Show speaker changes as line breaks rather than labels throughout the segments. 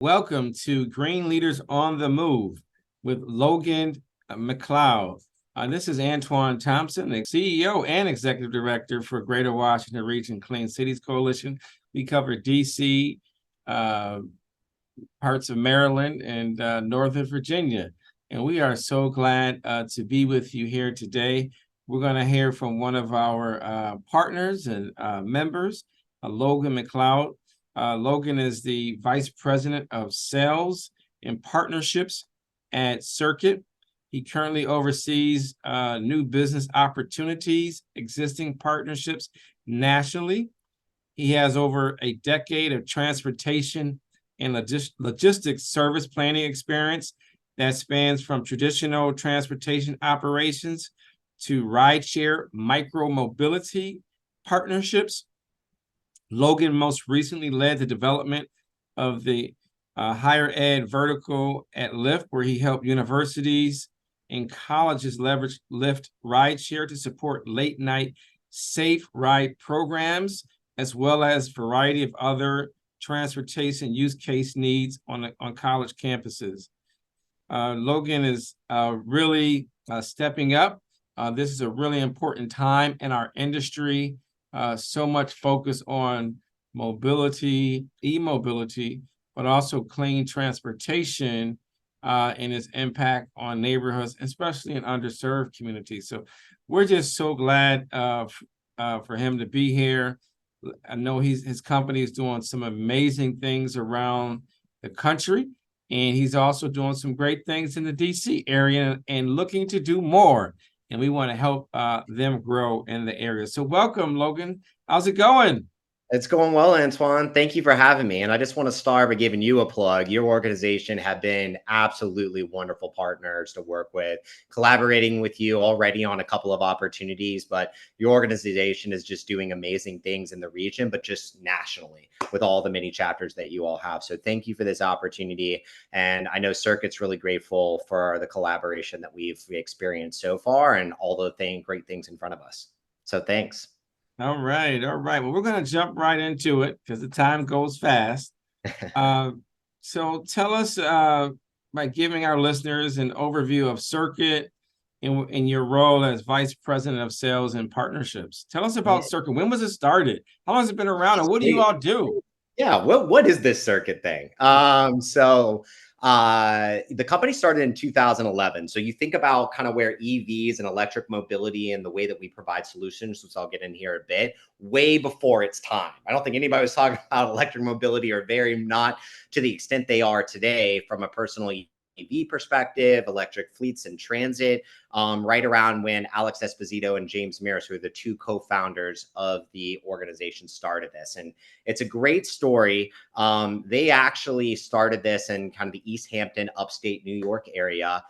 Welcome to Green Leaders on the Move with Logan McLeod. This is Antoine Thompson, the CEO and Executive Director for Greater Washington Region Clean Cities Coalition. We cover DC, parts of Maryland, and Northern Virginia. And we are so glad to be with you here today. We're going to hear from one of our partners and members, Logan McLeod. Logan is the Vice President of Sales and Partnerships at Circuit. He currently oversees new business opportunities, existing partnerships nationally. He has over a decade of transportation and logistics service planning experience that spans from traditional transportation operations to rideshare micro-mobility partnerships. Logan most recently led the development of the higher ed vertical at Lyft, where he helped universities and colleges leverage Lyft rideshare to support late night safe ride programs, as well as a variety of other transportation use case needs on college campuses. Logan is really stepping up. This is a really important time in our industry. So much focus on mobility, e-mobility, but also clean transportation and its impact on neighborhoods, especially in underserved communities. So we're just so glad for him to be here. I know his company is doing some amazing things around the country, and he's also doing some great things in the DC area and looking to do more. And we want to help them grow in the area. So welcome, Logan. How's it going?
It's going well, Antoine. Thank you for having me. And I just want to start by giving you a plug. Your organization have been absolutely wonderful partners to work with, collaborating with you already on a couple of opportunities, but your organization is just doing amazing things in the region, but just nationally with all the many chapters that you all have. So thank you for this opportunity. And I know Circuit's really grateful for the collaboration that we've experienced so far and all the great things in front of us. So thanks.
All right. Well, we're going to jump right into it because the time goes fast. So tell us by giving our listeners an overview of Circuit in your role as Vice President of Sales and Partnerships. Tell us about Circuit. When was it started? How long has it been around? And what do you all do?
Yeah, what is this Circuit thing? The company started in 2011. So you think about kind of where EVs and electric mobility and the way that we provide solutions, which I'll get in here a bit, way before its time. I don't think anybody was talking about electric mobility, or very not to the extent they are today from a personal EV perspective, electric fleets and transit, right around when Alex Esposito and James Maris, who are the two co-founders of the organization, started this. And it's a great story. They actually started this in kind of the East Hampton, upstate New York area,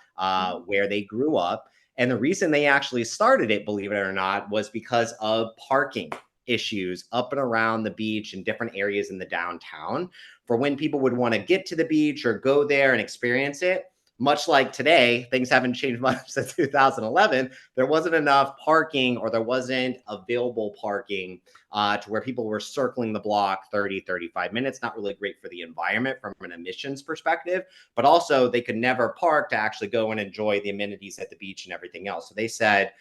where they grew up. And the reason they actually started it, believe it or not, was because of parking issues up and around the beach and different areas in the downtown for when people would want to get to the beach or go there and experience it. Much like today, things haven't changed much since 2011. There wasn't enough parking, or there wasn't available parking to where people were circling the block 30, 35 minutes. Not really great for the environment from an emissions perspective, but also they could never park to actually go and enjoy the amenities at the beach and everything else. So they said,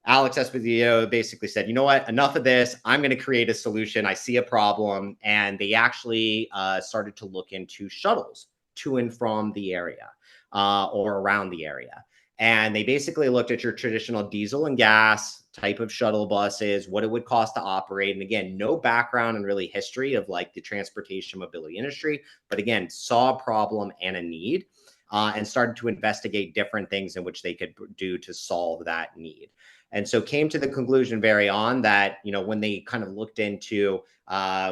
Alex Esposito basically said, you know what, enough of this. I'm going to create a solution. I see a problem. And they actually started to look into shuttles to and from the area or around the area. And they basically looked at your traditional diesel and gas type of shuttle buses, what it would cost to operate. And again, no background and really history of like the transportation mobility industry, but again, saw a problem and a need. And started to investigate different things in which they could do to solve that need. And so came to the conclusion very on that, you know, when they kind of looked into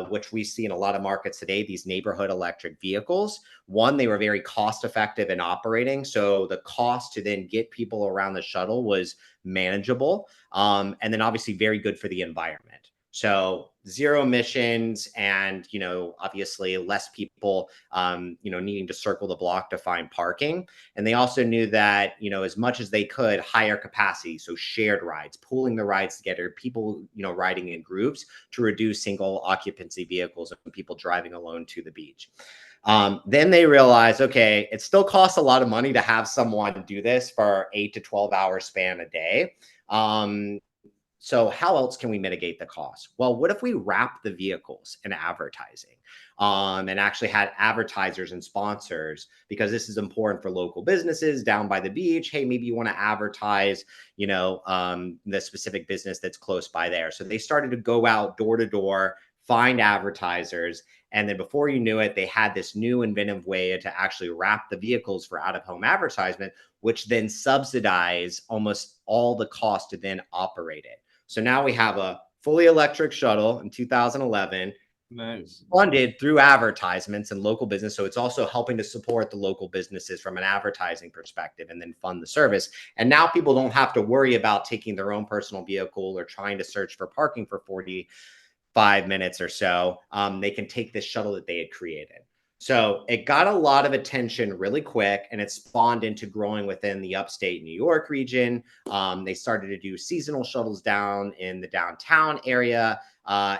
which we see in a lot of markets today, these neighborhood electric vehicles, one, they were very cost effective in operating. So the cost to then get people around the shuttle was manageable. And then obviously very good for the environment. So zero emissions and, obviously less people, needing to circle the block to find parking. And they also knew that, as much as they could, higher capacity. So shared rides, pooling the rides together, people, riding in groups to reduce single occupancy vehicles and people driving alone to the beach. Then they realized, okay, it still costs a lot of money to have someone do this for 8 to 12 hour span a day. So how else can we mitigate the cost? Well, what if we wrap the vehicles in advertising, and actually had advertisers and sponsors, because this is important for local businesses down by the beach. Hey, maybe you want to advertise, the specific business that's close by there. So they started to go out door to door, find advertisers. And then before you knew it, they had this new inventive way to actually wrap the vehicles for out of home advertisement, which then subsidize almost all the cost to then operate it. So now we have a fully electric shuttle in 2011,
Nice.
funded through advertisements and local business. So it's also helping to support the local businesses from an advertising perspective and then fund the service. And now people don't have to worry about taking their own personal vehicle or trying to search for parking for 45 minutes or so. They can take this shuttle that they had created. So it got a lot of attention really quick, and it spawned into growing within the upstate New York region. They started to do seasonal shuttles down in the downtown area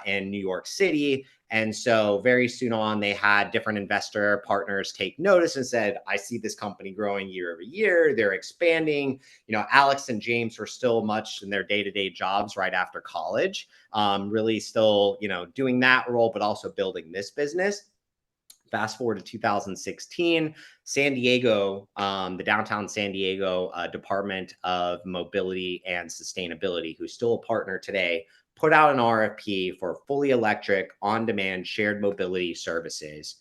in New York City. And so very soon on, they had different investor partners take notice and said, I see this company growing year over year. They're expanding. Alex and James were still much in their day-to-day jobs right after college, really still, doing that role, but also building this business. Fast forward to 2016, San Diego, the downtown San Diego Department of Mobility and Sustainability, who's still a partner today, put out an RFP for fully electric, on-demand shared mobility services.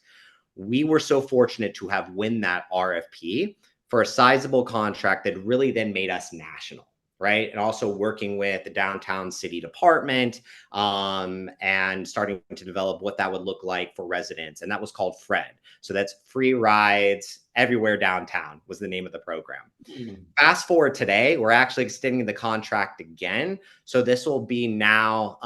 We were so fortunate to have won that RFP for a sizable contract that really then made us national. Right. And also working with the downtown city department, and starting to develop what that would look like for residents. And that was called FRED. So that's free rides everywhere downtown was the name of the program. Fast forward today, we're actually extending the contract again. So this will be now,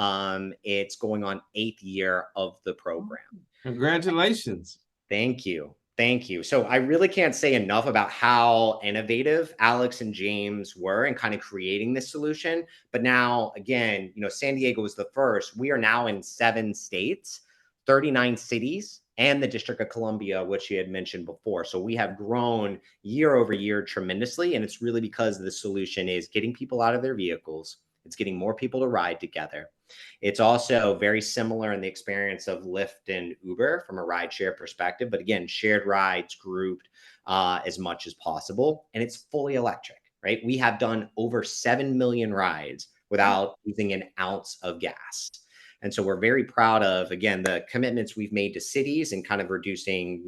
it's going on 8th year of the program.
Congratulations.
Thank you. Thank you. So I really can't say enough about how innovative Alex and James were in kind of creating this solution. But now, again, San Diego was the first. We are now in 7 states, 39 cities, and the District of Columbia, which you had mentioned before. So we have grown year over year tremendously. And it's really because the solution is getting people out of their vehicles. It's getting more people to ride together. It's also very similar in the experience of Lyft and Uber from a rideshare perspective, but again, shared rides grouped as much as possible, and it's fully electric, right? We have done over 7 million rides without using an ounce of gas. And so we're very proud of, again, the commitments we've made to cities and kind of reducing,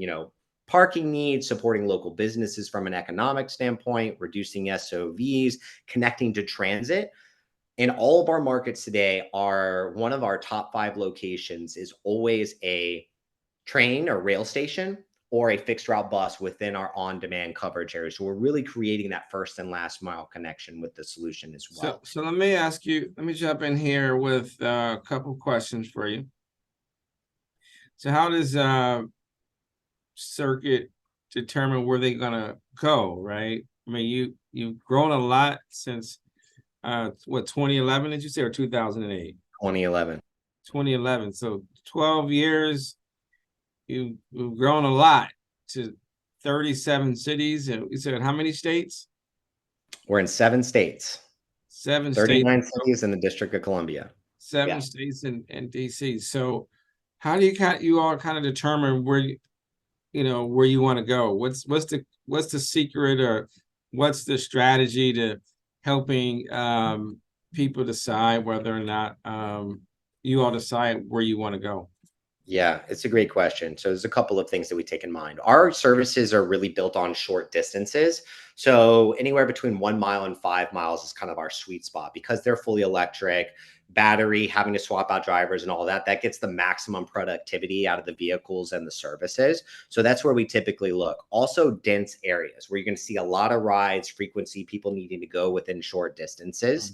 parking needs, supporting local businesses from an economic standpoint, reducing SOVs, connecting to transit. In all of our markets today, one of our top 5 locations is always a train or rail station or a fixed route bus within our on-demand coverage area. So we're really creating that first and last mile connection with the solution as well.
So let me jump in here with a couple questions for you. So how does Circuit determine where they're gonna go, right? I mean, you've grown a lot since 2011 did you say, or 2008?
2011.
2011. So 12 years, you've grown a lot to 37 cities. And you said how many states?
We're in 7 states.
7
39
states.
cities in the District of Columbia.
7 states and DC. So how do you all kind of determine where you want to go? What's the secret, or what's the strategy to helping people decide whether or not you all decide where you want to go?
Yeah, it's a great question. So there's a couple of things that we take in mind. Our services are really built on short distances. So anywhere between 1 mile and 5 miles is kind of our sweet spot because they're fully electric. battery, having to swap out drivers and all that, that gets the maximum productivity out of the vehicles and the services. So that's where we typically look. Also dense areas where you're going to see a lot of rides, frequency, people needing to go within short distances,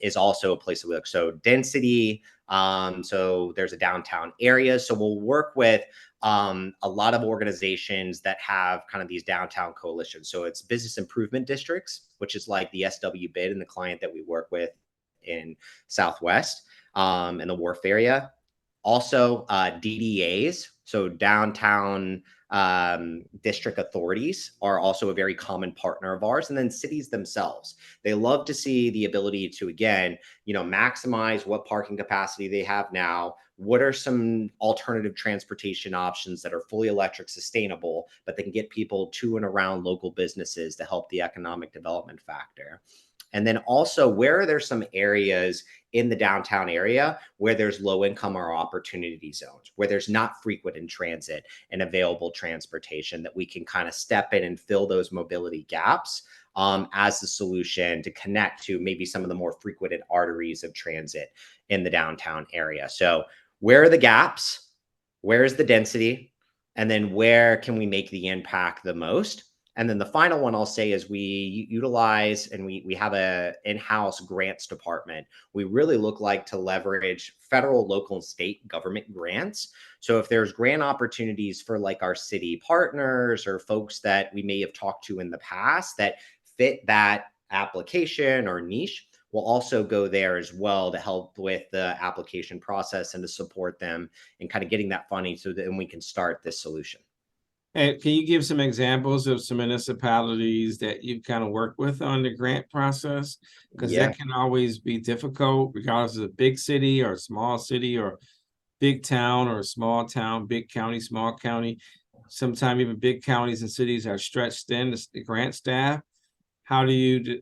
is also a place that we look. So density, so there's a downtown area. So we'll work with a lot of organizations that have kind of these downtown coalitions. So it's business improvement districts, which is like the SW bid and the client that we work with in Southwest, in the Wharf area. Also, DDAs, so downtown district authorities, are also a very common partner of ours. And then cities themselves, they love to see the ability to, again, maximize what parking capacity they have now. What are some alternative transportation options that are fully electric, sustainable, but they can get people to and around local businesses to help the economic development factor? And then also, where are there some areas in the downtown area where there's low income or opportunity zones, where there's not frequent in transit and available transportation, that we can kind of step in and fill those mobility gaps, as the solution to connect to maybe some of the more frequented arteries of transit in the downtown area. So where are the gaps? Where is the density? And then where can we make the impact the most? And then the final one I'll say is we utilize, and we have a in-house grants department. We really look like to leverage federal, local, and state government grants. So if there's grant opportunities for like our city partners or folks that we may have talked to in the past that fit that application or niche, we'll also go there as well to help with the application process and to support them in kind of getting that funding so that then we can start this solution.
And can you give some examples of some municipalities that you've kind of worked with on the grant process? Because
Yeah.
that can always be difficult, regardless of a big city or small city or big town or small town, big county, small county. Sometimes even big counties and cities are stretched thin, the grant staff. How do you,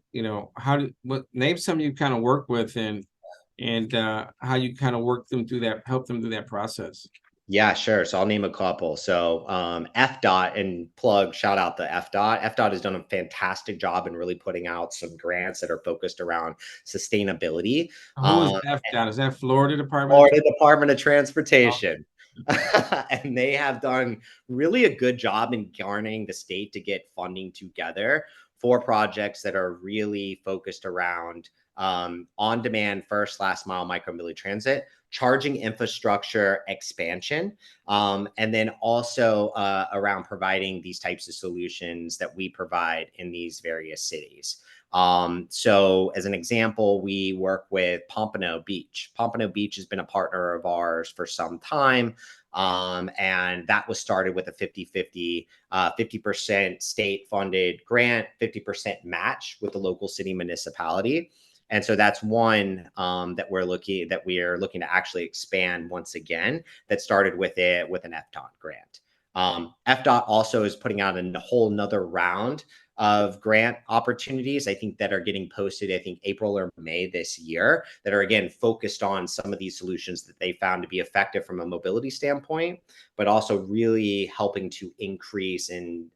name some you kind of work with and how you kind of work them through that, help them through that process?
Yeah, sure. So I'll name a couple. So FDOT, and plug, shout out to FDOT. FDOT has done a fantastic job in really putting out some grants that are focused around sustainability.
Who is
Um,
FDOT? Is that Florida Department of
Florida Department of
Transportation?
Transportation. And they have done really a good job in garnering the state to get funding together for projects that are really focused around on-demand first, last mile micromobility transit, charging infrastructure expansion, and then also around providing these types of solutions that we provide in these various cities. So as an example, we work with Pompano Beach. Pompano Beach has been a partner of ours for some time. And that was started with a 50-50, 50% state funded grant, 50% match with the local city municipality. And so that's one that we are looking to actually expand once again, that started with an FDOT grant. FDOT also is putting out a whole nother round of grant opportunities, I think, that are getting posted, I think April or May this year, that are again focused on some of these solutions that they found to be effective from a mobility standpoint, but also really helping to increase and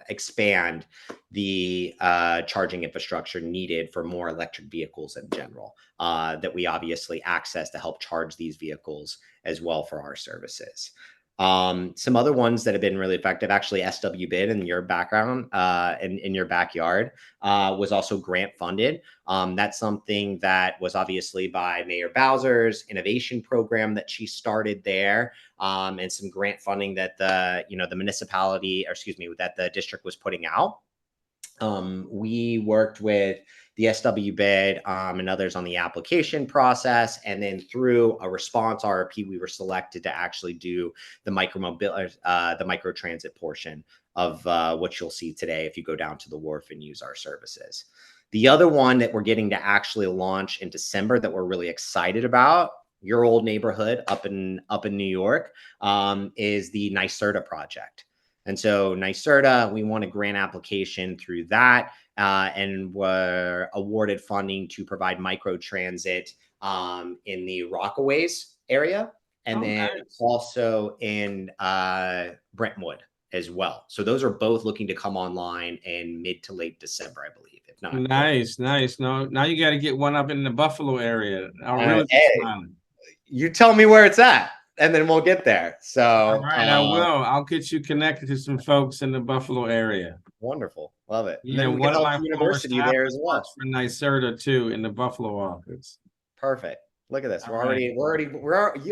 expand the charging infrastructure needed for more electric vehicles in general, that we obviously access to help charge these vehicles as well for our services. Some other ones that have been really effective, actually, SW Bid in your background, in your backyard, was also grant funded. That's something that was obviously by Mayor Bowser's innovation program that she started there, and some grant funding that the municipality, or excuse me, that the district was putting out. We worked with the SW bid and others on the application process. And then through a response RFP, we were selected to actually do the micro transit portion of what you'll see today if you go down to the wharf and use our services. The other one that we're getting to actually launch in December that we're really excited about, your old neighborhood up in New York, is the NYSERDA project. And so NYSERDA, we won a grant application through that, and were awarded funding to provide micro transit in the Rockaways area, and then
Nice.
also in Brentwood as well. So those are both looking to come online in mid to late December, I believe, if if not.
Nice, nice. No, now you got to get one up in the Buffalo area. I'll really be
Hey,
smiling.
you tell me where it's at, and then we'll get there.
All
So,
right, I will. I'll get you connected to some folks in the Buffalo area.
wonderful. Love it. And
Yeah,
then we can
one of
help
my
the
former
university there
staffers
as
works
well.
for NYSERDA too in the Buffalo office.
Perfect. Look at this.
All right.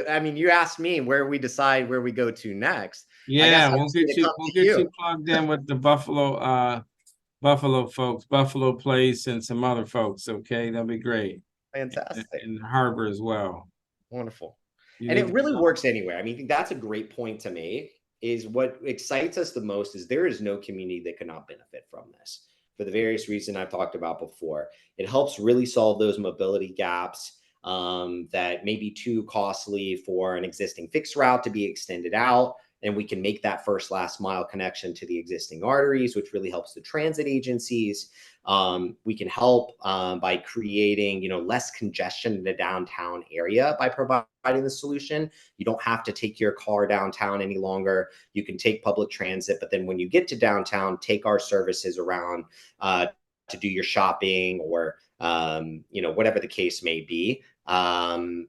I mean, you asked me where we decide where we go to next. I guess
Yeah,
I
we'll
just need
get
to
you.
come
We'll
to
get
you.
you plugged in with the Buffalo folks, Buffalo Place, and some other folks. Okay, that'll be great.
Fantastic.
In Harbor as well.
Wonderful.
You
And
need
it
to
really works anywhere. I mean, that's a great point to make. Is what excites us the most is there is no community that cannot benefit from this for the various reasons I've talked about before. It helps really solve those mobility gaps that may be too costly for an existing fixed route to be extended out. And we can make that first last mile connection to the existing arteries, which really helps the transit agencies. We can help by creating, less congestion in the downtown area by providing the solution. You don't have to take your car downtown any longer. You can take public transit, but then when you get to downtown, take our services around to do your shopping or whatever the case may be. And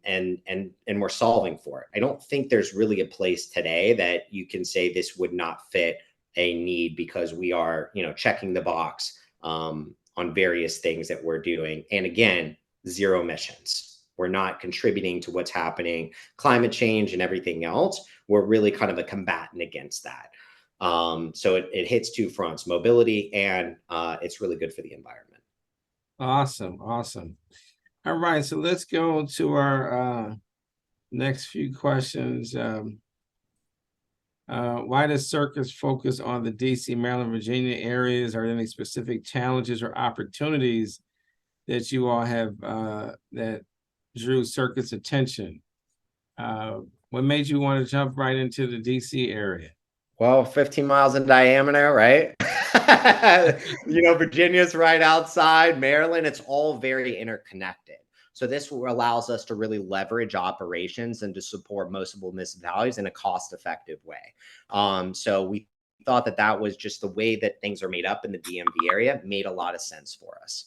we're solving for it. I don't think there's really a place today that you can say this would not fit a need because we are, checking the box on various things that we're doing. And again, zero emissions. We're not contributing to what's happening, climate change and everything else. We're really kind of a combatant against that. So it hits two fronts, mobility, and it's really good for the environment.
awesome, awesome. All right, so let's go to our next few questions. Why does Circus focus on the DC, Maryland, Virginia areas? Are there any specific challenges or opportunities that you all have that drew Circus attention? What made you want to jump right into the DC area?
Well, 15 miles in diameter, right? Virginia's right outside, Maryland, it's all very interconnected. So this allows us to really leverage operations and to support most of municipalities in a cost-effective way. So we thought that was just the way that things are made up in the DMV area made a lot of sense for us.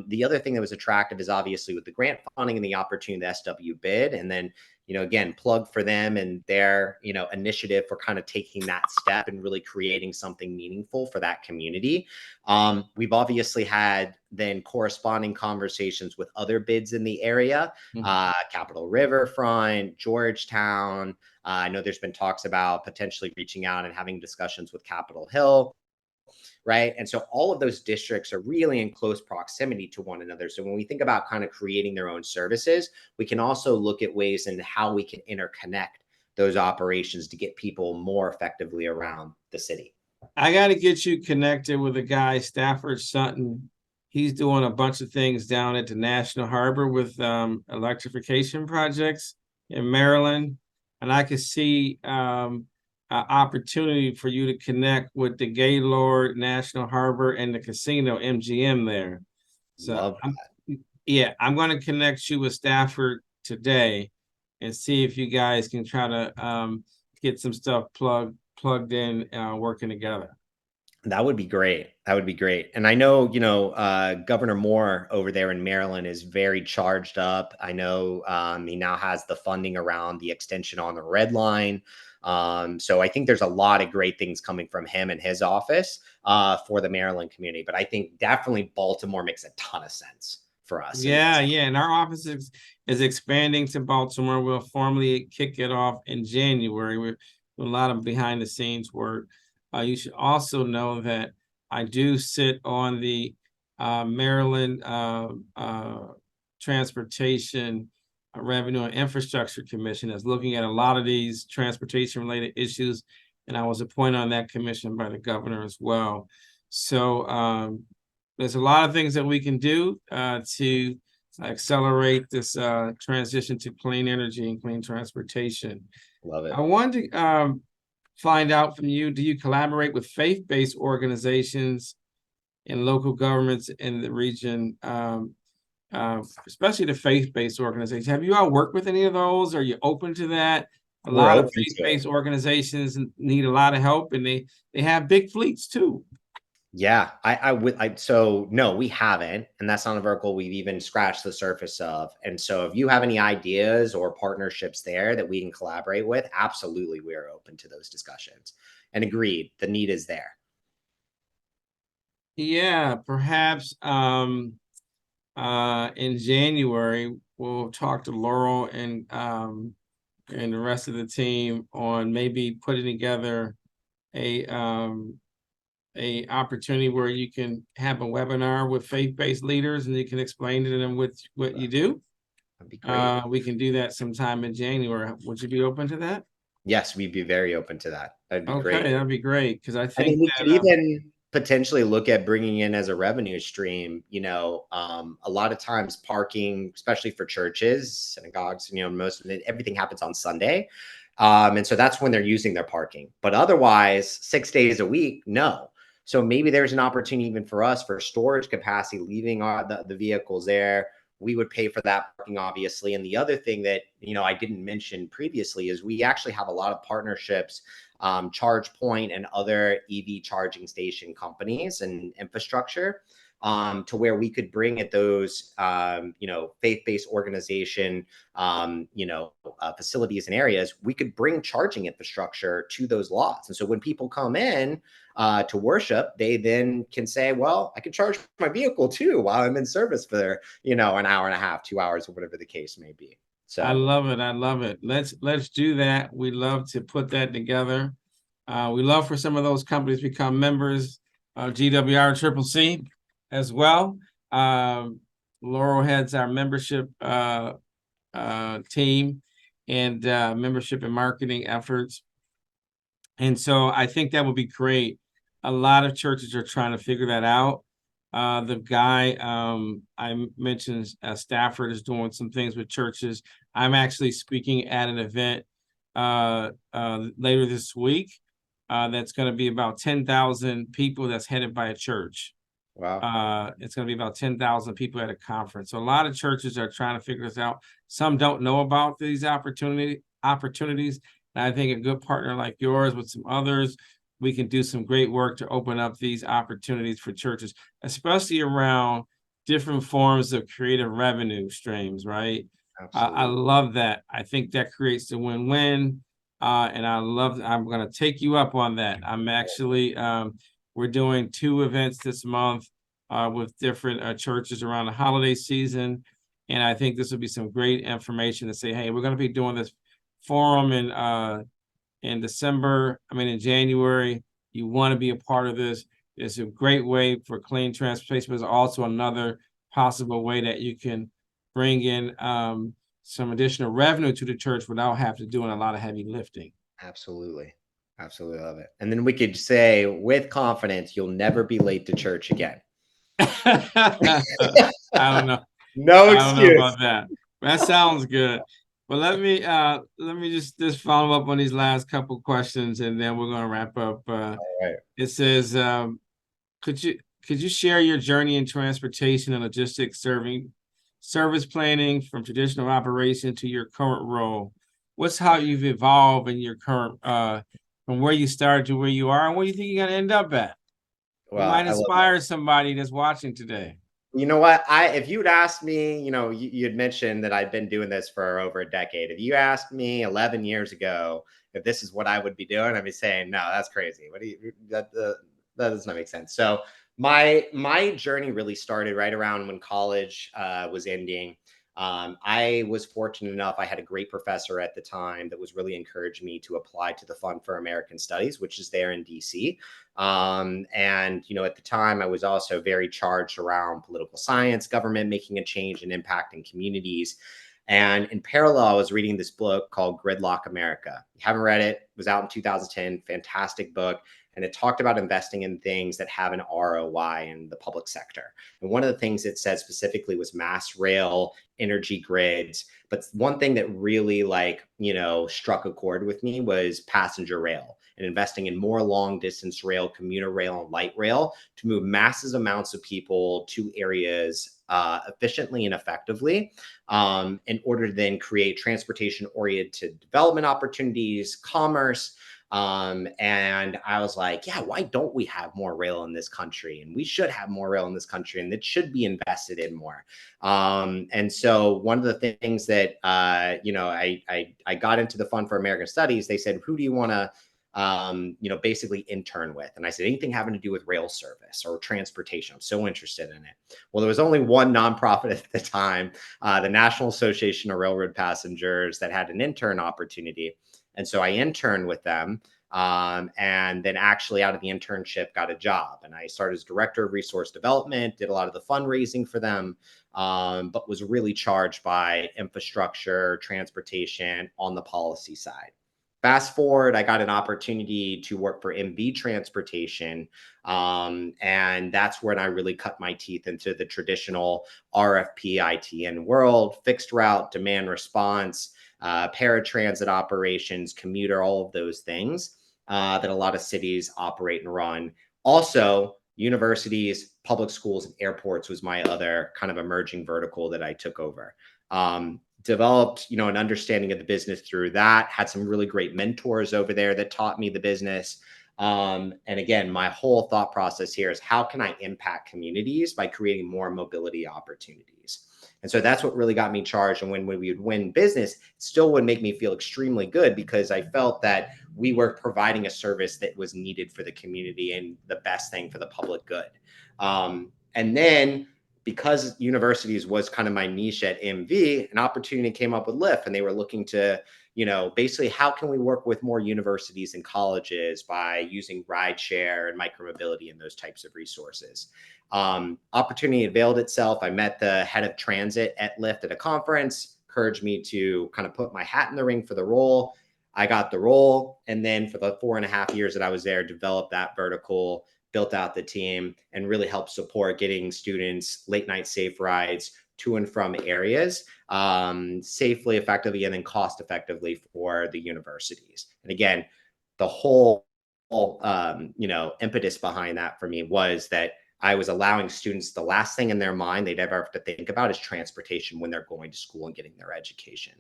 The other thing that was attractive is obviously with the grant funding and the opportunity, the SW bid, and then again, plug for them and their, initiative for kind of taking that step and really creating something meaningful for that community. We've obviously had then corresponding conversations with other bids in the area, Capitol Riverfront, Georgetown. I know there's been talks about potentially reaching out and having discussions with Capitol Hill. Right. And so all of those districts are really in close proximity to one another. So when we think about kind of creating their own services, we can also look at ways in how we can interconnect those operations to get people more effectively around the city.
I got to get you connected with a guy, Stafford Sutton. He's doing a bunch of things down at the National Harbor with electrification projects in Maryland. And I could see opportunity for you to connect with the Gaylord National Harbor and the casino MGM there. So I'm going to connect you with Stafford today and see if you guys can try to get some stuff plugged in, working together.
That would be great. That would be great. And I know, Governor Moore over there in Maryland is very charged up. I know he now has the funding around the extension on the Red Line. So I think there's a lot of great things coming from him and his office for the Maryland community. But I think definitely Baltimore makes a ton of sense for us.
Yeah. And our office is expanding to Baltimore. We'll formally kick it off in January with a lot of behind the scenes work. You should also know that I do sit on the Maryland Transportation Revenue and Infrastructure Commission that's looking at a lot of these transportation related issues. And I was appointed on that commission by the governor as well. So there's a lot of things that we can do to accelerate this transition to clean energy and clean transportation.
Love it.
I wanted to find out from you, do you collaborate with faith-based organizations and local governments in the region, especially the faith-based organizations? Have you all worked with any of those? Are you open to that? A lot of faith-based organizations need a lot of help, and they have big fleets too.
Yeah, I would. So no, we haven't, and that's not a vertical we've even scratched the surface of. And so, if you have any ideas or partnerships there that we can collaborate with, absolutely, we are open to those discussions. And agreed, the need is there.
Yeah, perhaps in January we'll talk to Laurel and the rest of the team on maybe putting together a a opportunity where you can have a webinar with faith-based leaders and you can explain to them what you do.
That'd be great.
We can do that sometime in January. Would you be open to that?
Yes, we'd be very open to that. That'd be
Okay,
great.
that'd be great because I
I
think
mean, we could
that
even potentially look at bringing in as a revenue stream, a lot of times parking, especially for churches, synagogues, most of it, everything happens on Sunday. And so that's when they're using their parking. But otherwise, 6 days a week, no. So maybe there's an opportunity even for us for storage capacity, leaving the vehicles there. We would pay for that parking, obviously. And the other thing that, I didn't mention previously is we actually have a lot of partnerships, ChargePoint and other EV charging station companies and infrastructure, to where we could bring at those, faith-based organization, facilities and areas, we could bring charging infrastructure to those lots. And so when people come in to worship, they then can say, well, I can charge my vehicle too while I'm in service for, an hour and a half, 2 hours, or whatever the case may be.
I
So
love it. I love it. Let's do that. We love to put that together. We love for some of those companies to become members of GWR Triple C as well. Laurel heads our membership team and membership and marketing efforts. And so I think that would be great. A lot of churches are trying to figure that out. The guy I mentioned, Stafford, is doing some things with churches. I'm actually speaking at an event later this week that's going to be about 10,000 people that's headed by a church.
wow.
It's going to be about 10,000 people at a conference. So a lot of churches are trying to figure this out. Some don't know about these opportunities. And I think a good partner like yours with some others, we can do some great work to open up these opportunities for churches, especially around different forms of creative revenue streams, right? I
Absolutely.
love that. I think that creates a win-win. And I'm going to take you up on that. I'm actually, we're doing 2 events this month with different churches around the holiday season. And I think this will be some great information to say, hey, we're going to be doing this forum in December, in January. You want to be a part of this. It's a great way for clean transportation, but it's also another possible way that you can bring in some additional revenue to the church without having to doing a lot of heavy lifting.
Absolutely. Absolutely love it. And then we could say with confidence, you'll never be late to church again.
I don't know.
No
I don't know
excuse.
about that. That sounds good. But let me just follow up on these last couple questions and then we're gonna wrap up.
All right.
It says, could you share your journey in transportation and logistics serving service planning from traditional operation to your current role? What's how you've evolved in your current from where you started to where you are and where you think you're gonna end up at? It
Well,
might
I love that.
inspire somebody that's watching today.
You know what? If you'd asked me, you'd mentioned that I'd been doing this for over a decade. If you asked me 11 years ago if this is what I would be doing, I'd be saying, no, that's crazy. What do you that does not make sense. So my journey really started right around when college was ending. I was fortunate enough. I had a great professor at the time that was really encouraging me to apply to the Fund for American Studies, which is there in DC. And at the time, I was also very charged around political science, government making a change and impacting communities. And in parallel, I was reading this book called Gridlock America. If you haven't read it, it was out in 2010, fantastic book. And it talked about investing in things that have an ROI in the public sector. And one of the things it said specifically was mass rail, energy grids. But one thing that really struck a chord with me was passenger rail and investing in more long distance rail, commuter rail, and light rail to move massive amounts of people to areas efficiently and effectively, in order to then create transportation oriented development opportunities, commerce, And I was like, yeah, why don't we have more rail in this country? And we should have more rail in this country, and it should be invested in more. And so one of the things that, I got into the Fund for American Studies. They said, who do you want to, basically intern with? And I said, anything having to do with rail service or transportation. I'm so interested in it. Well, there was only one nonprofit at the time, the National Association of Railroad Passengers, that had an intern opportunity. And so I interned with them. And then actually out of the internship got a job, and I started as director of resource development, did a lot of the fundraising for them, but was really charged by infrastructure, transportation on the policy side. Fast forward, I got an opportunity to work for MV Transportation. And that's when I really cut my teeth into the traditional RFP ITN world, fixed route, demand response, paratransit operations, commuter, all of those things that a lot of cities operate and run. Also, universities, public schools, and airports was my other kind of emerging vertical that I took over. Developed, an understanding of the business through that, had some really great mentors over there that taught me the business. And again, my whole thought process here is, how can I impact communities by creating more mobility opportunities? And so that's what really got me charged. And when we would win business, it still would make me feel extremely good, because I felt that we were providing a service that was needed for the community and the best thing for the public good. And then, because universities was kind of my niche at MV, an opportunity came up with Lyft, and they were looking to, basically, how can we work with more universities and colleges by using rideshare and micromobility and those types of resources. Opportunity availed itself. I met the head of transit at Lyft at a conference, encouraged me to kind of put my hat in the ring for the role. I got the role. And then for the 4.5 years that I was there, developed that vertical, built out the team, and really helped support getting students late night safe rides to and from areas safely, effectively, and then cost effectively for the universities. And again, the whole impetus behind that for me was that I was allowing students, the last thing in their mind they'd ever have to think about is transportation when they're going to school and getting their education.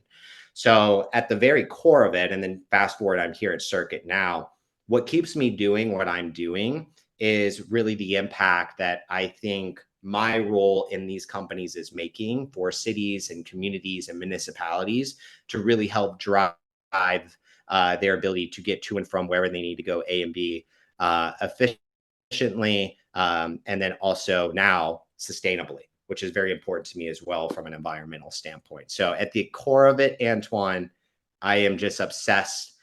So at the very core of it, and then fast forward, I'm here at Circuit now. What keeps me doing what I'm doing is really the impact that I think my role in these companies is making for cities and communities and municipalities to really help drive their ability to get to and from wherever they need to go, A and B, efficiently, and then also now sustainably, which is very important to me as well from an environmental standpoint. So at the core of it, Antoine, I am just obsessed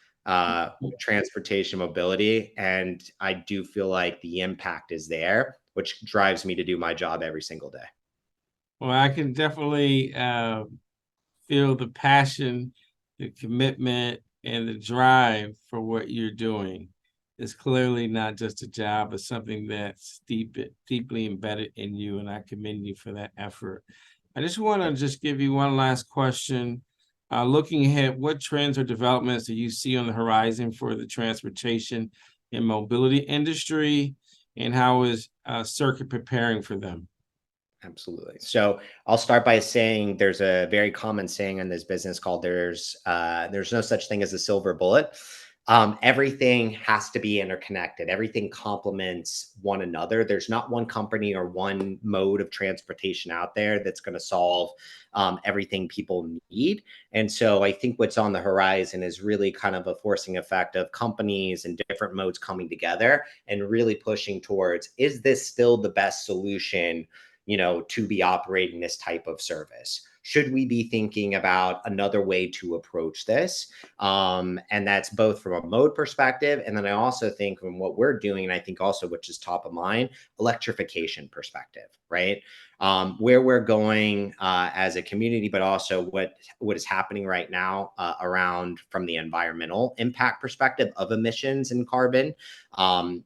with transportation mobility, and I do feel like the impact is there, which drives me to do my job every single day.
Well, I can definitely feel the passion, the commitment, and the drive for what you're doing. It's clearly not just a job, but something that's deeply embedded in you, and I commend you for that effort. I just want to just give you one last question. Looking ahead, what trends or developments do you see on the horizon for the transportation and mobility industry, and how is Circuit preparing for them?
Absolutely. So I'll start by saying there's a very common saying in this business called there's no such thing as a silver bullet. Everything has to be interconnected. Everything complements one another. There's not one company or one mode of transportation out there that's going to solve everything people need. And so I think what's on the horizon is really kind of a forcing effect of companies and different modes coming together and really pushing towards, is this still the best solution, to be operating this type of service? Should we be thinking about another way to approach this? And that's both from a mode perspective. And then I also think from what we're doing, and I think also, which is top of mind, electrification perspective, right? Where we're going as a community, but also what is happening right now around from the environmental impact perspective of emissions and carbon.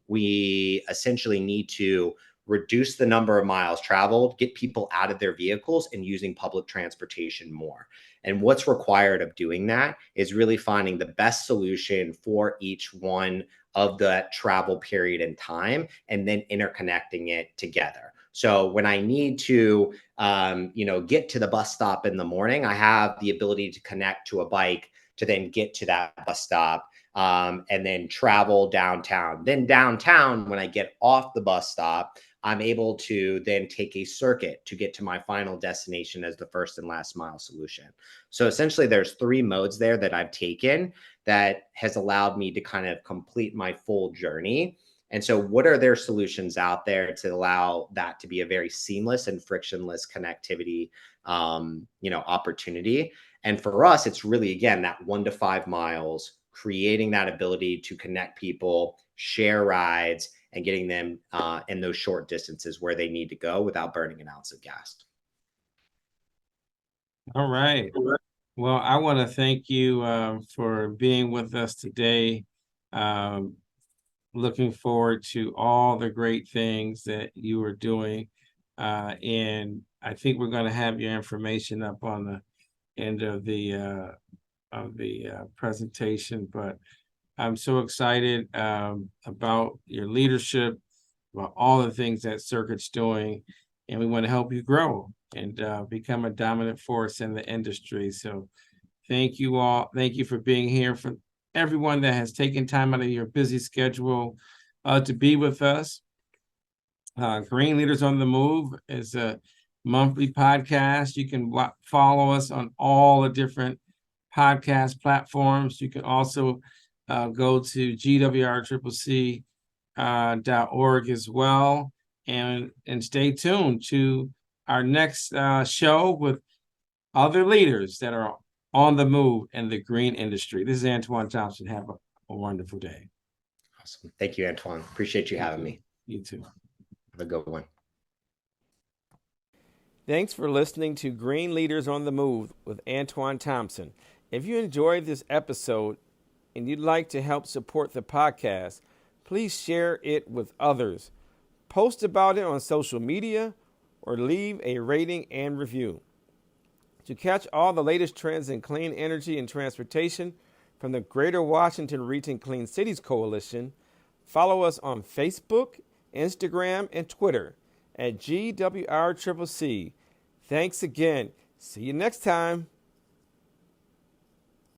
We essentially need to reduce the number of miles traveled, get people out of their vehicles and using public transportation more. And what's required of doing that is really finding the best solution for each one of that travel period and time, and then interconnecting it together. So when I need to, get to the bus stop in the morning, I have the ability to connect to a bike to then get to that bus stop, and then travel downtown. Then downtown, when I get off the bus stop, I'm able to then take a circuit to get to my final destination as the first and last mile solution. So essentially there's 3 modes there that I've taken that has allowed me to kind of complete my full journey. And so what are their solutions out there to allow that to be a very seamless and frictionless connectivity, opportunity? And for us, it's really, again, that 1 to 5 miles, creating that ability to connect people, share rides, and getting them in those short distances where they need to go without burning an ounce of gas.
All right. Well, I want to thank you for being with us today. Um, Looking forward to all the great things that you are doing. And I think we're going to have your information up on the end of the presentation. But I'm so excited about your leadership, about all the things that Circuit's doing, and we want to help you grow and become a dominant force in the industry. So thank you all. Thank you for being here. For everyone that has taken time out of your busy schedule to be with us. Green Leaders on the Move is a monthly podcast. You can follow us on all the different podcast platforms. You can also go to gwrccc.org as well, and stay tuned to our next show with other leaders that are on the move in the green industry. This is Antoine Thompson. Have a wonderful day.
Awesome. Thank you, Antoine. Appreciate you having me.
You too.
Have a good one.
Thanks for listening to Green Leaders on the Move with Antoine Thompson. If you enjoyed this episode and you'd like to help support the podcast, please share it with others. Post about it on social media or leave a rating and review. To catch all the latest trends in clean energy and transportation from the Greater Washington Region Clean Cities Coalition, follow us on Facebook, Instagram, and Twitter at GWRCCC. Thanks again. See you next time.